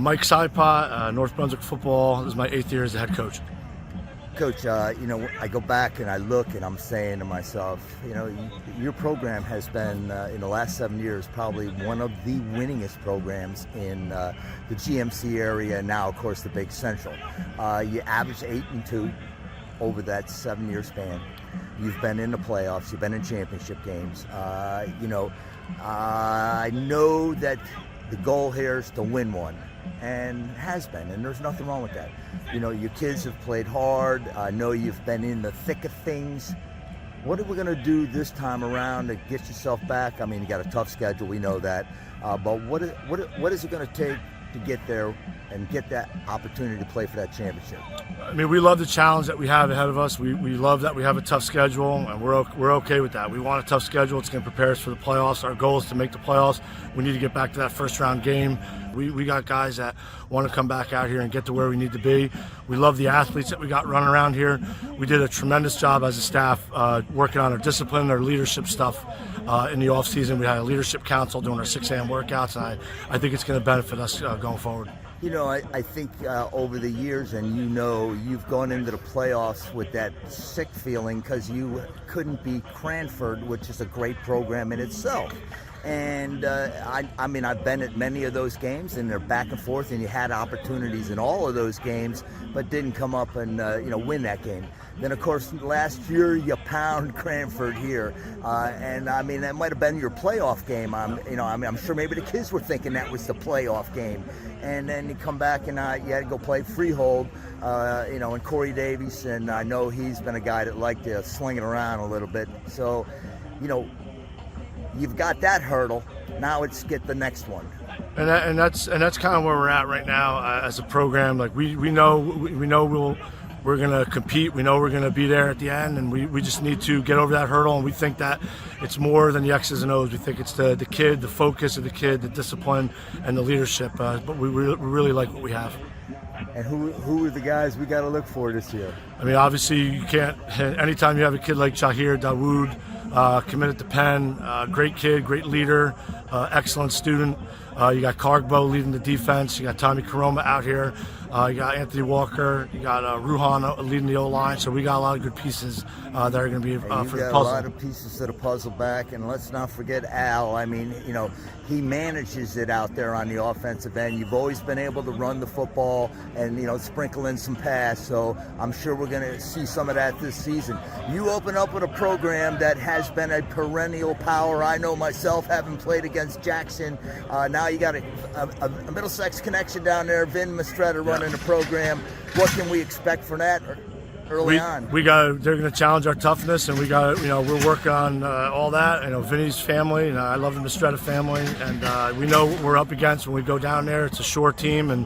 Mike Cipot, North Brunswick football. This is my 8th year as the head coach. Coach, I go back and I look and I'm saying to myself, your program has been, in the last 7 years, probably one of the winningest programs in the GMC area, and now, of course, the Big Central. You averaged 8-2 over that 7-year span. You've been in the playoffs. You've been in championship games. I know that the goal here is to win one, and has been, and there's nothing wrong with that. Your kids have played hard. I know you've been in the thick of things. What are we going to do this time around to get yourself back? I mean, you got a tough schedule, we know that, but what is it going to take to get there and get that opportunity to play for that championship? I mean, we love the challenge that we have ahead of us. We love that we have a tough schedule, and we're okay with that. We want a tough schedule. It's going to prepare us for the playoffs. Our goal is to make the playoffs. We need to get back to that first-round game. We got guys that want to come back out here and get to where we need to be. We love the athletes that we got running around here. We did a tremendous job as a staff working on our discipline, our leadership stuff in the off-season. We had a leadership council doing our 6 a.m. workouts, and I think it's going to benefit us going forward. I think over the years, and you've gone into the playoffs with that sick feeling because you couldn't beat Cranford, which is a great program in itself. And I've been at many of those games, and they're back and forth, and you had opportunities in all of those games, but didn't come up and win that game. Then, of course, last year you pound Cranford here, and that might have been your playoff game. I'm sure maybe the kids were thinking that was the playoff game, and then you come back and you had to go play Freehold, and Corey Davies, and I know he's been a guy that liked to sling it around a little bit. So, you've got that hurdle. Now it's get the next one. And that's kind of where we're at right now as a program. Like we know we're going to compete. We know we're going to be there at the end, and we just need to get over that hurdle. And we think that it's more than the X's and O's. We think it's the kid, the focus of the kid, the discipline, and the leadership. But we really like what we have. And who are the guys we got to look for this year? I mean, obviously you can't. Anytime you have a kid like Shahir Dawood, committed to Penn, great kid, great leader, excellent student. You got Cargbo leading the defense. You got Tommy Karoma out here. You got Anthony Walker. You got Ruhan leading the O-line. So we got a lot of good pieces that are going to be for the puzzle. You got a lot of pieces to the puzzle back. And let's not forget Al. I mean, he manages it out there on the offensive end. You've always been able to run the football and, sprinkle in some pass. So I'm sure we're going to see some of that this season. You open up with a program that has been a perennial power. I know myself, having played against Jackson. Now you got a Middlesex connection down there. Vin Mistretta running the program. What can we expect from that early on? They're going to challenge our toughness, and we're working on all that. Vinny's family, and I love the Mistretta family, and we know what we're up against when we go down there. It's a short team, and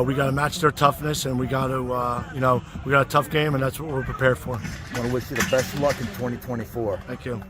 we got to match their toughness, and we got a tough game, and that's what we're prepared for. I want to wish you the best of luck in 2024. Thank you.